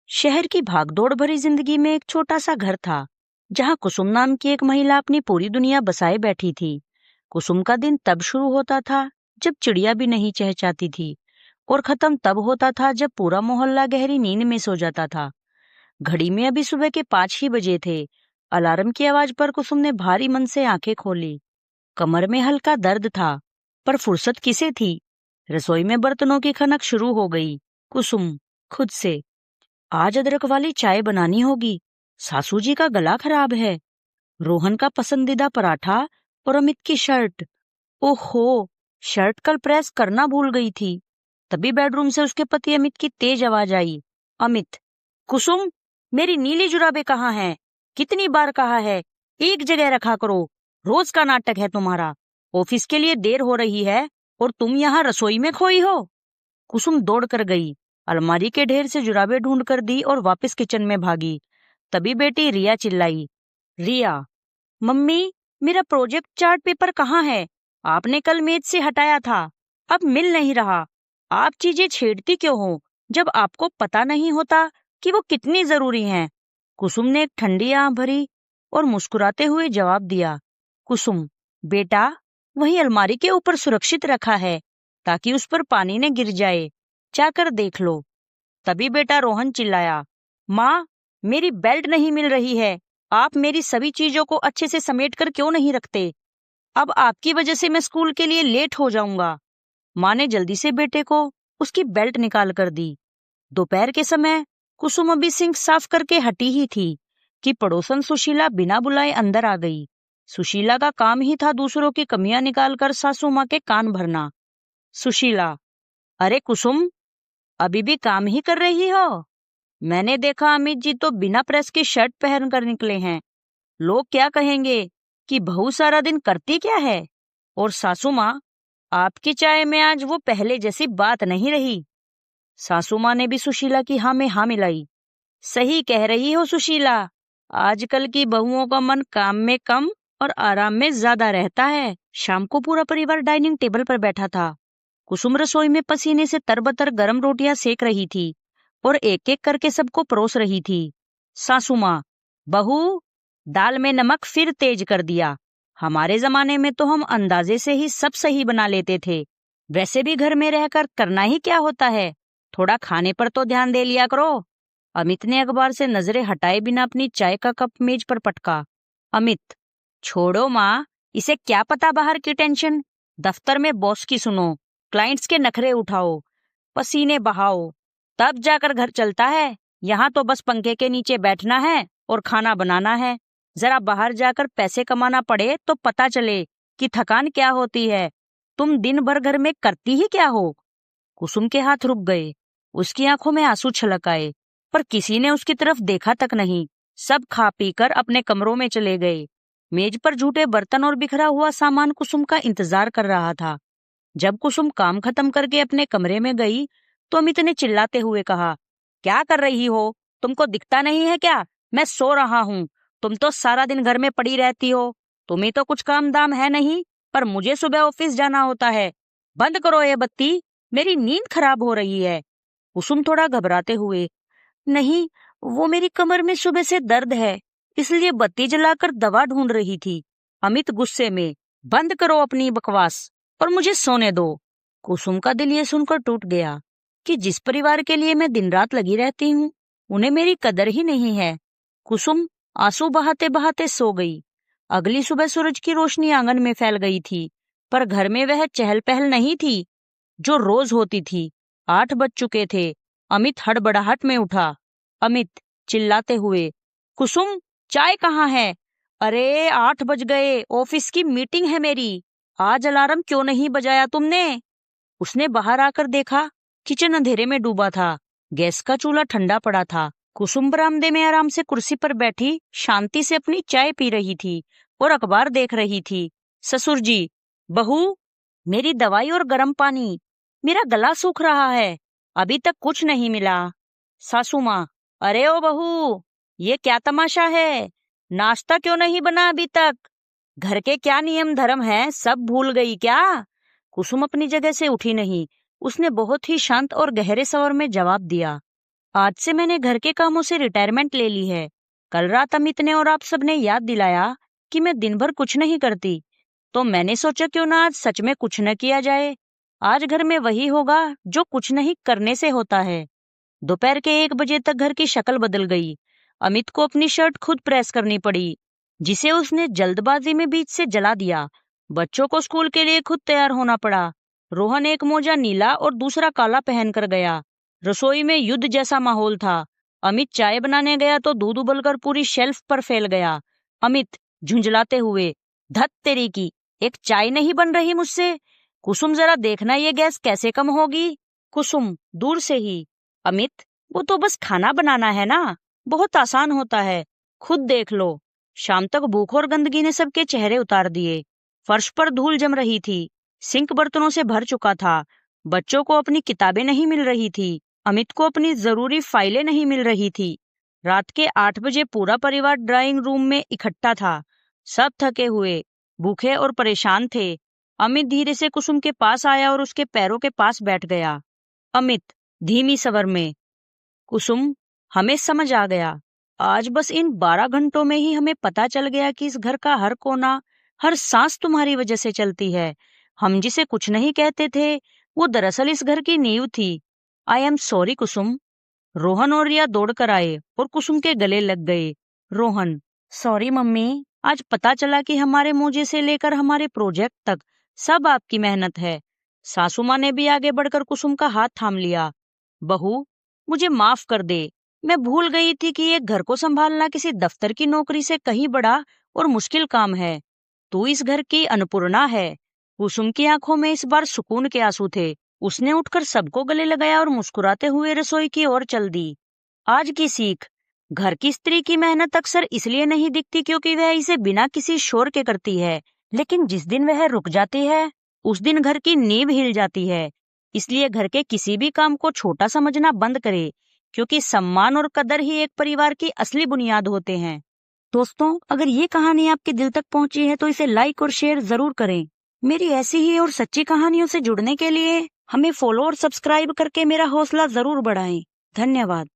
शहर की भागदौड़ भरी जिंदगी में एक छोटा सा घर था, जहाँ कुसुम नाम की एक महिला अपनी पूरी दुनिया बसाए बैठी थी। कुसुम का दिन तब शुरू होता था जब चिड़िया भी नहीं चहचहाती थी, और खत्म तब होता था जब पूरा मोहल्ला गहरी नींद में सो जाता था। घड़ी में अभी सुबह के 5 ही बजे थे। अलार्म की आवाज पर कुसुम ने भारी मन से आंखें खोली। कमर में हल्का दर्द था, पर फुर्सत किसे थी। रसोई में बर्तनों की खनक शुरू हो गई। कुसुम खुद से, आज अदरक वाली चाय बनानी होगी, सासू जी का गला खराब है, रोहन का पसंदीदा पराठा और अमित की शर्ट। ओहो, शर्ट कल प्रेस करना भूल गई थी। तभी बेडरूम से उसके पति अमित की तेज आवाज आई। अमित, कुसुम, मेरी नीली जुराबें कहाँ हैं? कितनी बार कहा है, एक जगह रखा करो। रोज का नाटक है तुम्हारा। ऑफिस के लिए देर हो रही है और तुम यहाँ रसोई में खोई हो। कुसुम दौड़ कर गई, अलमारी के ढेर से जुराबें ढूंढ कर दी और वापस किचन में भागी। तभी बेटी रिया चिल्लाई। रिया, मम्मी, मेरा प्रोजेक्ट चार्ट पेपर कहाँ है? आपने कल मेज से हटाया था, अब मिल नहीं रहा। आप चीजें छेड़ती क्यों हो जब आपको पता नहीं होता कि वो कितनी जरूरी हैं? कुसुम ने एक ठंडी आंख भरी और मुस्कुराते हुए जवाब दिया। कुसुम, बेटा, वही अलमारी के ऊपर सुरक्षित रखा है, ताकि उस पर पानी न गिर जाए। जाकर देख लो। तभी बेटा रोहन चिल्लाया। माँ, मेरी बेल्ट नहीं मिल रही है। आप मेरी सभी चीजों को अच्छे से समेट कर क्यों नहीं रखते? अब आपकी वजह से मैं स्कूल के लिए लेट हो जाऊंगा। माँ ने जल्दी से बेटे को उसकी बेल्ट निकाल कर दी। दोपहर के समय कुसुम अभी सिंक साफ करके हटी ही थी कि पड़ोसन सुशीला बिना बुलाए अंदर आ गई। सुशीला का काम ही था दूसरों की कमियां निकालकर सासू माँ के कान भरना। सुशीला, अरे कुसुम, अभी भी काम ही कर रही हो? मैंने देखा अमित जी तो बिना प्रेस की शर्ट पहन कर निकले हैं। लोग क्या कहेंगे कि बहू सारा दिन करती क्या है? और सासू माँ, आपकी चाय में आज वो पहले जैसी बात नहीं रही। सासू माँ ने भी सुशीला की हाँ में हाँ मिलाई। सही कह रही हो सुशीला, आजकल की बहुओं का मन काम में कम और आराम में ज्यादा रहता है। शाम को पूरा परिवार डाइनिंग टेबल पर बैठा था। कुसुम रसोई में पसीने से तरबतर गर्म रोटियां सेक रही थी और एक एक करके सबको परोस रही थी। सासू माँ, बहू, दाल में नमक फिर तेज कर दिया। हमारे जमाने में तो हम अंदाजे से ही सब सही बना लेते थे। वैसे भी घर में रहकर करना ही क्या होता है, थोड़ा खाने पर तो ध्यान दे लिया करो। अमित ने अखबार से नजरें हटाए बिना अपनी चाय का कप मेज पर पटका। अमित, छोड़ो माँ, इसे क्या पता बाहर की टेंशन। दफ्तर में बॉस की सुनो, क्लाइंट्स के नखरे उठाओ, पसीने बहाओ, तब जाकर घर चलता है। यहाँ तो बस पंखे के नीचे बैठना है और खाना बनाना है। जरा बाहर जाकर पैसे कमाना पड़े तो पता चले कि थकान क्या होती है। तुम दिन भर घर में करती ही क्या हो? कुसुम के हाथ रुक गए, उसकी आंखों में आंसू छलक आए, पर किसी ने उसकी तरफ देखा तक नहीं। सब खा पी कर अपने कमरों में चले गए। मेज पर जूठे बर्तन और बिखरा हुआ सामान कुसुम का इंतजार कर रहा था। जब कुसुम काम खत्म करके अपने कमरे में गई तो अमित ने चिल्लाते हुए कहा, क्या कर रही हो? तुमको दिखता नहीं है क्या? मैं सो रहा हूँ। तुम तो सारा दिन घर में पड़ी रहती हो। तुम्हें तो कुछ काम दाम है नहीं, पर मुझे सुबह ऑफिस जाना होता है। बंद करो ये बत्ती, मेरी नींद खराब हो रही है। कुसुम थोड़ा घबराते हुए, नहीं, वो मेरी कमर में सुबह से दर्द है, इसलिए बत्ती जलाकर दवा ढूंढ रही थी। अमित गुस्से में, बंद करो अपनी बकवास और मुझे सोने दो। कुसुम का दिल ये सुनकर टूट गया कि जिस परिवार के लिए मैं दिन रात लगी रहती हूँ, उन्हें मेरी कदर ही नहीं है। कुसुम आंसू बहाते बहाते सो गई। अगली सुबह सूरज की रोशनी आंगन में फैल गई थी, पर घर में वह चहल पहल नहीं थी जो रोज होती थी। 8 बज चुके थे। अमित हड़बड़ाहट में उठा। अमित चिल्लाते हुए, कुसुम, चाय कहाँ है? अरे 8 बज गए, ऑफिस की मीटिंग है मेरी। आज अलार्म क्यों नहीं बजाया तुमने? उसने बाहर आकर देखा, किचन अंधेरे में डूबा था। गैस का चूल्हा ठंडा पड़ा था। कुसुम बरामदे में आराम से कुर्सी पर बैठी शांति से अपनी चाय पी रही थी और अखबार देख रही थी। ससुर जी, बहू, मेरी दवाई और गर्म पानी, मेरा गला सूख रहा है, अभी तक कुछ नहीं मिला। सासू माँ, अरे ओ बहू, ये क्या तमाशा है? नाश्ता क्यों नहीं बना अभी तक? घर के क्या नियम धर्म हैं, सब भूल गई क्या? कुसुम अपनी जगह से उठी नहीं। उसने बहुत ही शांत और गहरे स्वर में जवाब दिया, आज से मैंने घर के कामों से रिटायरमेंट ले ली है। कल रात अमित ने और आप सबने याद दिलाया कि मैं दिन भर कुछ नहीं करती, तो मैंने सोचा क्यों ना आज सच में कुछ न किया जाए। आज घर में वही होगा जो कुछ नहीं करने से होता है। दोपहर के 1 बजे तक घर की शक्ल बदल गई। अमित को अपनी शर्ट खुद प्रेस करनी पड़ी, जिसे उसने जल्दबाजी में बीच से जला दिया। बच्चों को स्कूल के लिए खुद तैयार होना पड़ा। रोहन एक मोजा नीला और दूसरा काला पहन कर गया। रसोई में युद्ध जैसा माहौल था। अमित चाय बनाने गया तो दूध उबलकर पूरी शेल्फ पर फैल गया। अमित झुंझलाते हुए, धत तेरी की, एक चाय नहीं बन रही मुझसे। कुसुम जरा देखना ये गैस कैसे कम होगी। कुसुम दूर से ही, अमित वो तो बस खाना बनाना है ना, बहुत आसान होता है, खुद देख लो। शाम तक भूख और गंदगी ने सबके चेहरे उतार दिए। फर्श पर धूल जम रही थी, सिंक बर्तनों से भर चुका था। बच्चों को अपनी किताबें नहीं मिल रही थी, अमित को अपनी जरूरी फाइलें नहीं मिल रही थी। रात के 8 बजे पूरा परिवार ड्राइंग रूम में इकट्ठा था। सब थके हुए, भूखे और परेशान थे। अमित धीरे से कुसुम के पास आया और उसके पैरों के पास बैठ गया। अमित धीमी स्वर में, कुसुम, हमें समझ आ गया। आज बस इन 12 घंटों में ही हमें पता चल गया कि इस घर का हर कोना, हर सांस तुम्हारी वजह से चलती है। हम जिसे कुछ नहीं कहते थे, वो दरअसल इस घर की नींव थी। आई एम सॉरी कुसुम। रोहन और रिया दौड़कर आए और कुसुम के गले लग गए। रोहन, सॉरी मम्मी, आज पता चला कि हमारे मोजे से लेकर हमारे प्रोजेक्ट तक सब आपकी मेहनत है। सासू माँ ने भी आगे बढ़कर कुसुम का हाथ थाम लिया। बहू, मुझे माफ कर दे, मैं भूल गई थी कि एक घर को संभालना किसी दफ्तर की नौकरी से कहीं बड़ा और मुश्किल काम है। तू इस घर की अन्नपूर्णा है। कुसुम की आंखों में इस बार सुकून के आंसू थे। उसने उठकर सबको गले लगाया और मुस्कुराते हुए रसोई की ओर चल दी। आज की सीख, घर की स्त्री की मेहनत अक्सर इसलिए नहीं दिखती क्योंकि वह इसे बिना किसी शोर के करती है, लेकिन जिस दिन वह रुक जाती है, उस दिन घर की नींव हिल जाती है। इसलिए घर के किसी भी काम को छोटा समझना बंद करे, क्योंकि सम्मान और कदर ही एक परिवार की असली बुनियाद होते हैं। दोस्तों, अगर ये कहानी आपके दिल तक पहुंची है तो इसे लाइक और शेयर जरूर करें। मेरी ऐसी ही और सच्ची कहानियों से जुड़ने के लिए हमें फॉलो और सब्सक्राइब करके मेरा हौसला जरूर बढ़ाएं। धन्यवाद।